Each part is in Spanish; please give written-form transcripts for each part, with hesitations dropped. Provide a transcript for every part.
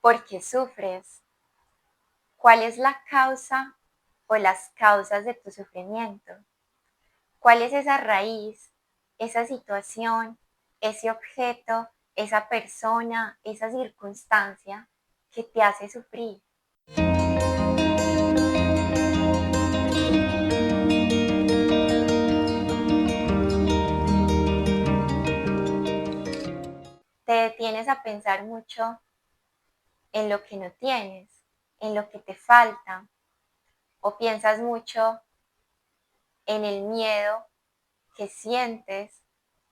¿Por qué sufres? ¿Cuál es la causa o las causas de tu sufrimiento? ¿Cuál es esa raíz, esa situación, ese objeto, esa persona, esa circunstancia que te hace sufrir? Te detienes a pensar mucho en lo que no tienes, en lo que te falta, o piensas mucho en el miedo que sientes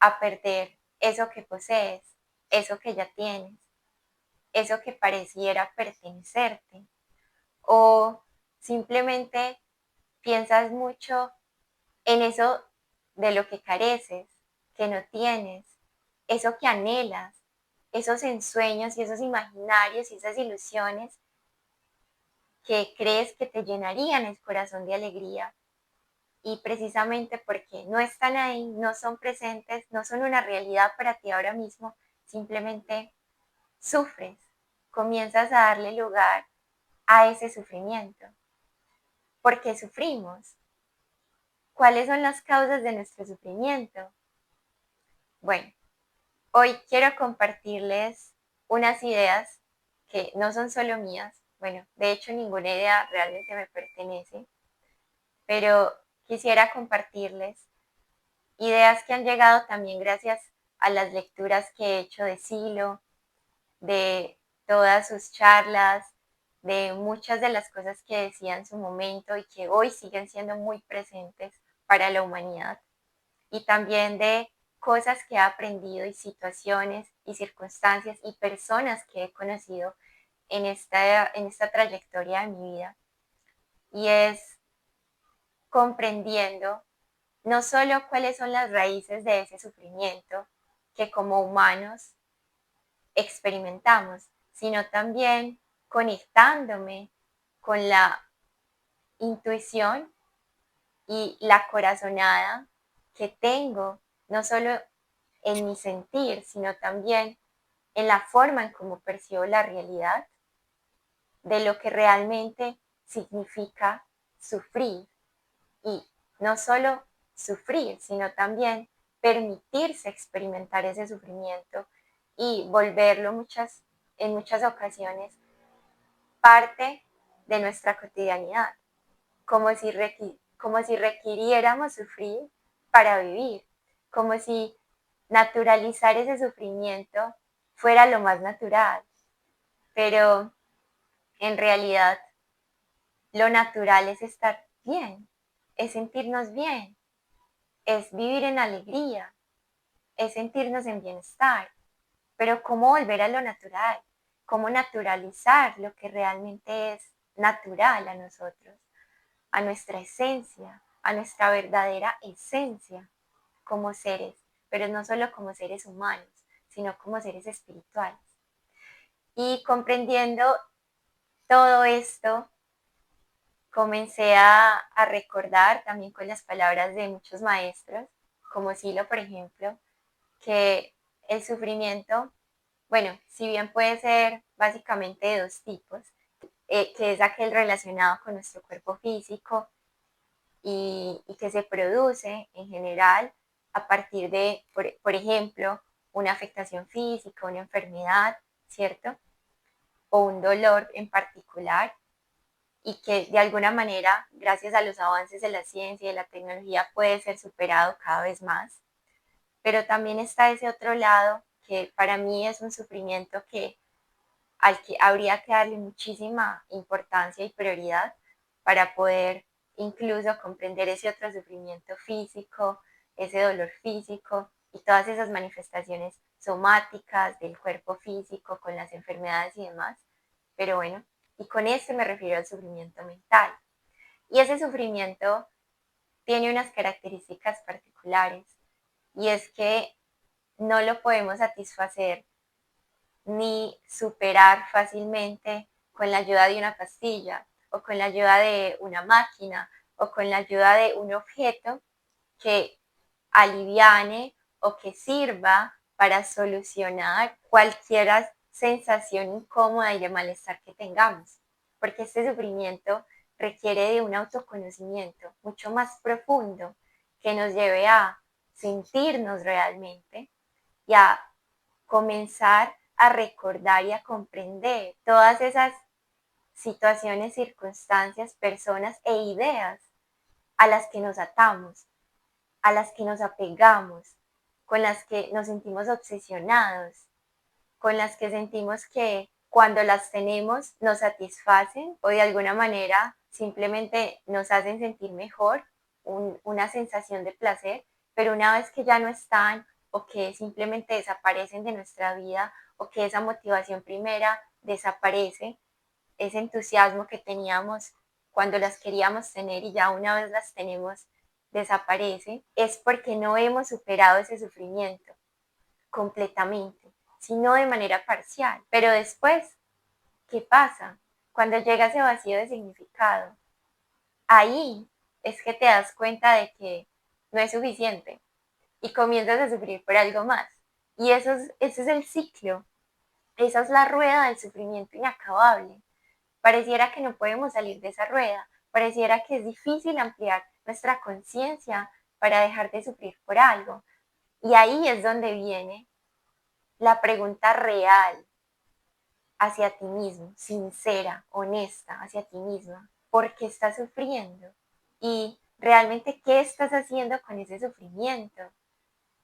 a perder eso que posees, eso que ya tienes, eso que pareciera pertenecerte, o simplemente piensas mucho en eso de lo que careces, que no tienes, eso que anhelas, esos ensueños y esos imaginarios y esas ilusiones que crees que te llenarían el corazón de alegría. Y precisamente porque no están ahí, no son presentes, no son una realidad para ti ahora mismo, simplemente sufres, comienzas a darle lugar a ese sufrimiento. ¿Por qué sufrimos? ¿Cuáles son las causas de nuestro sufrimiento? Bueno, hoy quiero compartirles unas ideas que no son solo mías. Bueno, de hecho ninguna idea realmente me pertenece, pero quisiera compartirles ideas que han llegado también gracias a las lecturas que he hecho de Silo, de todas sus charlas, de muchas de las cosas que decía en su momento y que hoy siguen siendo muy presentes para la humanidad. Y también de cosas que he aprendido y situaciones y circunstancias y personas que he conocido en esta trayectoria de mi vida. Y es comprendiendo no solo cuáles son las raíces de ese sufrimiento que como humanos experimentamos, sino también conectándome con la intuición y la corazonada que tengo, no solo en mi sentir, sino también en la forma en cómo percibo la realidad, de lo que realmente significa sufrir. Y no solo sufrir, sino también permitirse experimentar ese sufrimiento y volverlo en muchas ocasiones parte de nuestra cotidianidad, como si requiriéramos sufrir para vivir, como si naturalizar ese sufrimiento fuera lo más natural, pero en realidad lo natural es estar bien, es sentirnos bien, es vivir en alegría, es sentirnos en bienestar, pero ¿cómo volver a lo natural? ¿Cómo naturalizar lo que realmente es natural a nosotros, a nuestra esencia, a nuestra verdadera esencia como seres, pero no solo como seres humanos, sino como seres espirituales? Y comprendiendo todo esto, comencé a recordar también con las palabras de muchos maestros, como Silo, por ejemplo, que el sufrimiento, bueno, si bien puede ser básicamente de dos tipos, que es aquel relacionado con nuestro cuerpo físico y que se produce en general a partir de, por ejemplo, una afectación física, una enfermedad, ¿cierto? O un dolor en particular, y que de alguna manera, gracias a los avances de la ciencia y de la tecnología, puede ser superado cada vez más. Pero también está ese otro lado que para mí es un sufrimiento al que habría que darle muchísima importancia y prioridad para poder incluso comprender ese otro sufrimiento físico, ese dolor físico y todas esas manifestaciones somáticas del cuerpo físico con las enfermedades y demás. Pero bueno, y con este me refiero al sufrimiento mental. Y ese sufrimiento tiene unas características particulares, y es que no lo podemos satisfacer ni superar fácilmente con la ayuda de una pastilla o con la ayuda de una máquina o con la ayuda de un objeto que aliviane o que sirva para solucionar cualquiera sensación incómoda y de malestar que tengamos, porque este sufrimiento requiere de un autoconocimiento mucho más profundo que nos lleve a sentirnos realmente y a comenzar a recordar y a comprender todas esas situaciones, circunstancias, personas e ideas a las que nos atamos, a las que nos apegamos, con las que nos sentimos obsesionados, con las que sentimos que cuando las tenemos nos satisfacen o de alguna manera simplemente nos hacen sentir mejor, una sensación de placer, pero una vez que ya no están o que simplemente desaparecen de nuestra vida o que esa motivación primera desaparece, ese entusiasmo que teníamos cuando las queríamos tener y ya una vez las tenemos desaparece, es porque no hemos superado ese sufrimiento completamente, sino de manera parcial. Pero después, ¿qué pasa? Cuando llega ese vacío de significado, ahí es que te das cuenta de que no es suficiente y comienzas a sufrir por algo más. Y ese es el ciclo, esa es la rueda del sufrimiento inacabable. Pareciera que no podemos salir de esa rueda, pareciera que es difícil ampliar nuestra conciencia para dejar de sufrir por algo. Y ahí es donde viene la pregunta real hacia ti mismo, sincera, honesta hacia ti misma. ¿Por qué estás sufriendo? Y realmente, ¿qué estás haciendo con ese sufrimiento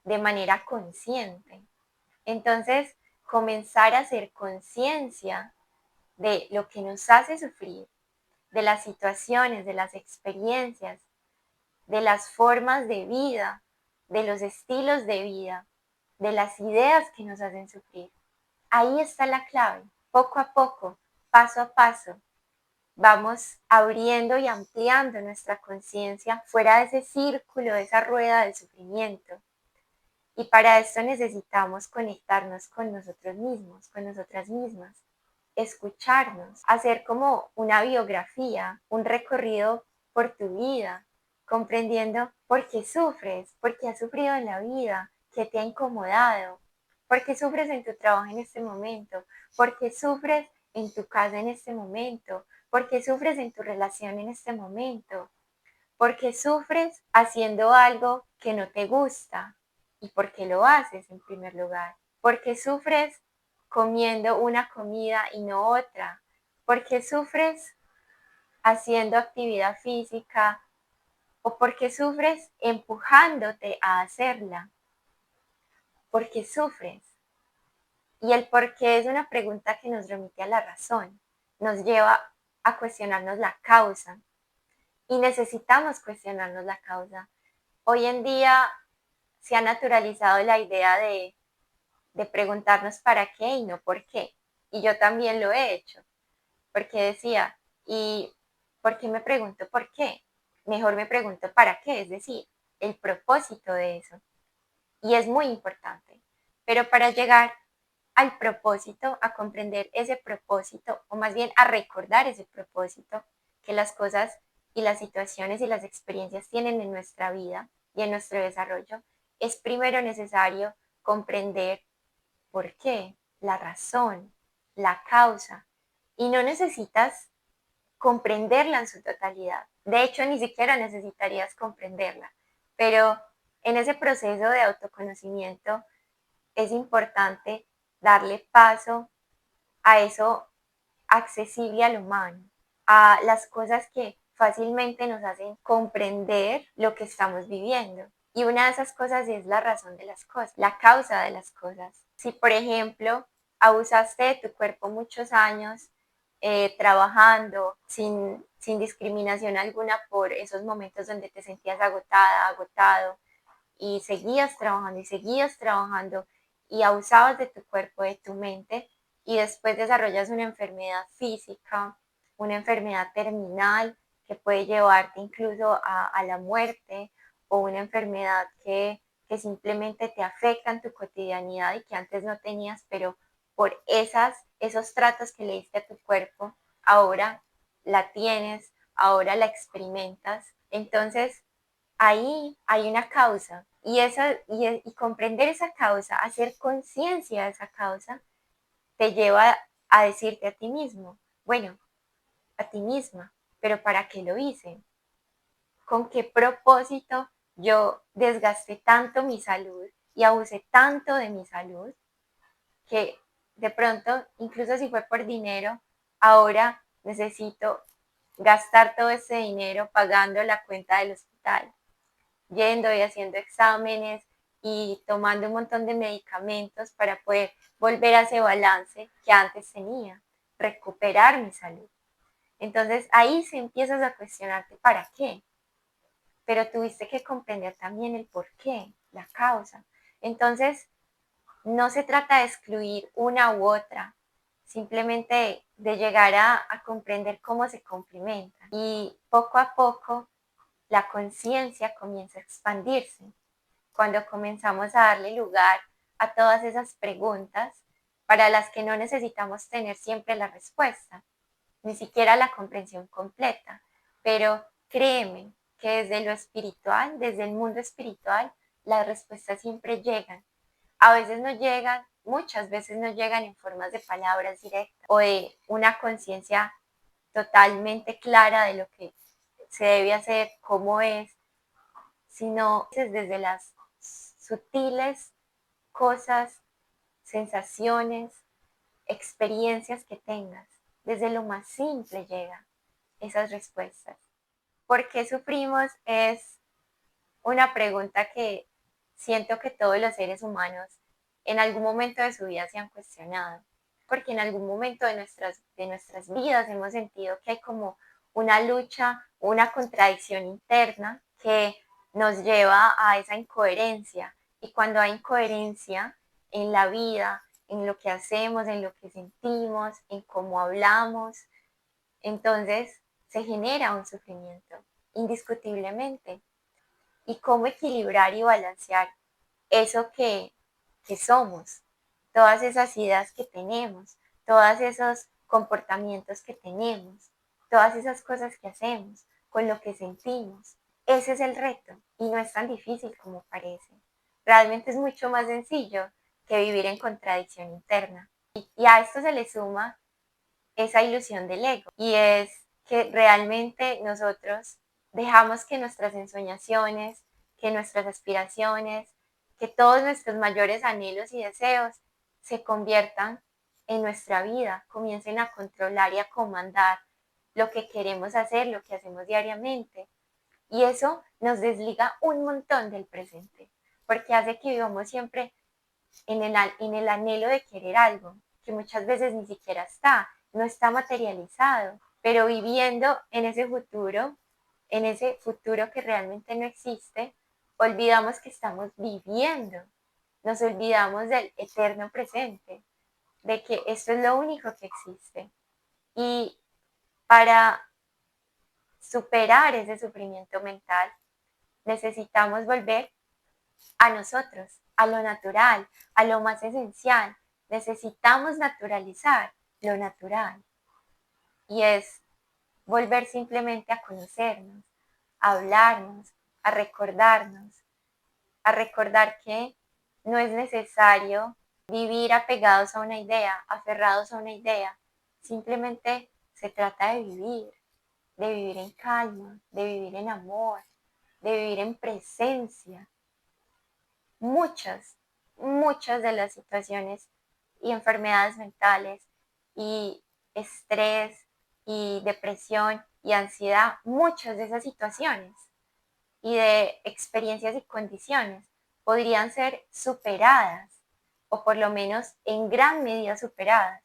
de manera consciente? Entonces, comenzar a hacer conciencia de lo que nos hace sufrir, de las situaciones, de las experiencias, de las formas de vida, de los estilos de vida, de las ideas que nos hacen sufrir. Ahí está la clave. Poco a poco, paso a paso, vamos abriendo y ampliando nuestra conciencia fuera de ese círculo, de esa rueda del sufrimiento. Y para esto necesitamos conectarnos con nosotros mismos, con nosotras mismas, escucharnos, hacer como una biografía, un recorrido por tu vida, comprendiendo por qué sufres, por qué has sufrido en la vida, qué te ha incomodado, por qué sufres en tu trabajo en este momento, por qué sufres en tu casa en este momento, por qué sufres en tu relación en este momento, por qué sufres haciendo algo que no te gusta y por qué lo haces en primer lugar, por qué sufres comiendo una comida y no otra, por qué sufres haciendo actividad física o por qué sufres empujándote a hacerla, por qué sufres. Y el por qué es una pregunta que nos remite a la razón, nos lleva a cuestionarnos la causa y necesitamos cuestionarnos la causa. Hoy en día se ha naturalizado la idea de preguntarnos para qué y no por qué. Y yo también lo he hecho, porque decía, ¿y por qué me pregunto por qué? Mejor me pregunto para qué, es decir, el propósito de eso. Y es muy importante. Pero para llegar al propósito, a comprender ese propósito, o más bien a recordar ese propósito que las cosas y las situaciones y las experiencias tienen en nuestra vida y en nuestro desarrollo, es primero necesario comprender por qué, la razón, la causa, y no necesitas comprenderla en su totalidad. De hecho, ni siquiera necesitarías comprenderla, pero en ese proceso de autoconocimiento es importante darle paso a eso accesible al humano, a las cosas que fácilmente nos hacen comprender lo que estamos viviendo. Y una de esas cosas es la razón de las cosas, la causa de las cosas. Si, por ejemplo, abusaste de tu cuerpo muchos años, trabajando sin discriminación alguna por esos momentos donde te sentías agotada, agotado, y seguías trabajando y abusabas de tu cuerpo, de tu mente, y después desarrollas una enfermedad física, una enfermedad terminal que puede llevarte incluso a la muerte, o una enfermedad que simplemente te afecta en tu cotidianidad y que antes no tenías, pero por esos tratos que le diste a tu cuerpo, ahora la tienes, ahora la experimentas. Entonces, ahí hay una causa y comprender esa causa, hacer conciencia de esa causa, te lleva a decirte a ti mismo, bueno, a ti misma, pero ¿para qué lo hice? ¿Con qué propósito yo desgasté tanto mi salud y abusé tanto de mi salud que de pronto, incluso si fue por dinero, ahora necesito gastar todo ese dinero pagando la cuenta del hospital, yendo y haciendo exámenes y tomando un montón de medicamentos para poder volver a ese balance que antes tenía, recuperar mi salud? Entonces ahí se empiezas a cuestionarte para qué, pero tuviste que comprender también el por qué, la causa. Entonces, no se trata de excluir una u otra, simplemente de llegar a comprender cómo se complementan. Y poco a poco la conciencia comienza a expandirse. Cuando comenzamos a darle lugar a todas esas preguntas para las que no necesitamos tener siempre la respuesta, ni siquiera la comprensión completa. Pero créeme que desde lo espiritual, desde el mundo espiritual, las respuestas siempre llegan. A veces no llegan, muchas veces no llegan en formas de palabras directas o de una conciencia totalmente clara de lo que se debe hacer, cómo es, sino desde las sutiles cosas, sensaciones, experiencias que tengas. Desde lo más simple llegan esas respuestas. ¿Por qué sufrimos? Es una pregunta que siento que todos los seres humanos en algún momento de su vida se han cuestionado, porque en algún momento de nuestras vidas hemos sentido que hay como una lucha, una contradicción interna que nos lleva a esa incoherencia. Y cuando hay incoherencia en la vida, en lo que hacemos, en lo que sentimos, en cómo hablamos, entonces se genera un sufrimiento, indiscutiblemente. Y cómo equilibrar y balancear eso que somos, todas esas ideas que tenemos, todos esos comportamientos que tenemos, todas esas cosas que hacemos, con lo que sentimos. Ese es el reto y no es tan difícil como parece. Realmente es mucho más sencillo que vivir en contradicción interna. Y a esto se le suma esa ilusión del ego y es que realmente nosotros dejamos que nuestras ensoñaciones, que nuestras aspiraciones, que todos nuestros mayores anhelos y deseos se conviertan en nuestra vida, comiencen a controlar y a comandar lo que queremos hacer, lo que hacemos diariamente. Y eso nos desliga un montón del presente, porque hace que vivamos siempre en el anhelo de querer algo, que muchas veces ni siquiera está, no está materializado, pero viviendo en ese futuro que realmente no existe, olvidamos que estamos viviendo, nos olvidamos del eterno presente, de que esto es lo único que existe. Y para superar ese sufrimiento mental, necesitamos volver a nosotros, a lo natural, a lo más esencial. Necesitamos naturalizar lo natural y es volver simplemente a conocernos, a hablarnos, a recordar que no es necesario vivir apegados a una idea, aferrados a una idea. Simplemente se trata de vivir en calma, de vivir en amor, de vivir en presencia. Muchas de las situaciones y enfermedades mentales y estrés y depresión y ansiedad, muchas de esas situaciones y de experiencias y condiciones podrían ser superadas o por lo menos en gran medida superadas,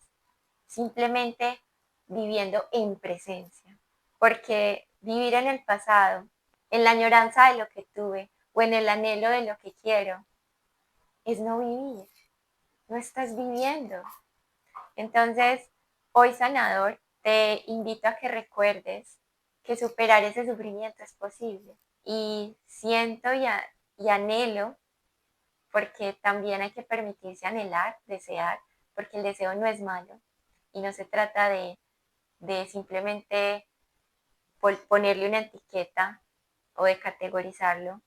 simplemente viviendo en presencia. Porque vivir en el pasado, en la añoranza de lo que tuve o en el anhelo de lo que quiero, es no vivir, no estás viviendo. Entonces, hoy sanador, te invito a que recuerdes que superar ese sufrimiento es posible. Y siento y anhelo, porque también hay que permitirse anhelar, desear, porque el deseo no es malo y no se trata de simplemente ponerle una etiqueta o de categorizarlo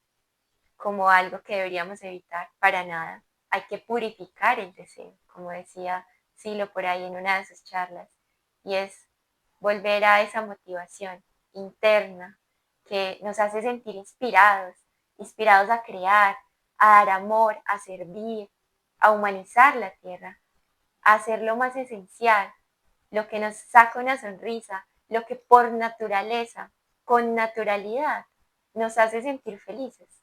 como algo que deberíamos evitar, para nada. Hay que purificar el deseo, como decía Silo por ahí en una de sus charlas, y es volver a esa motivación interna que nos hace sentir inspirados, inspirados a crear, a dar amor, a servir, a humanizar la tierra, a hacer lo más esencial, lo que nos saca una sonrisa, lo que por naturaleza, con naturalidad, nos hace sentir felices.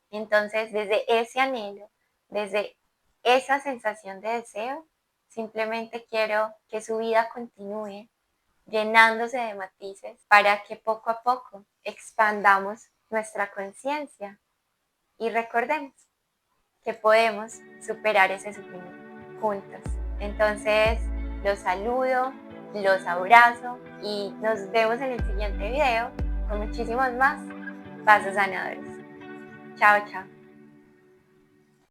Entonces, desde ese anhelo, desde esa sensación de deseo, simplemente quiero que su vida continúe llenándose de matices para que poco a poco expandamos nuestra conciencia y recordemos que podemos superar ese sufrimiento juntos. Entonces, los saludo, los abrazo y nos vemos en el siguiente video con muchísimos más pasos sanadores. Chao, chao.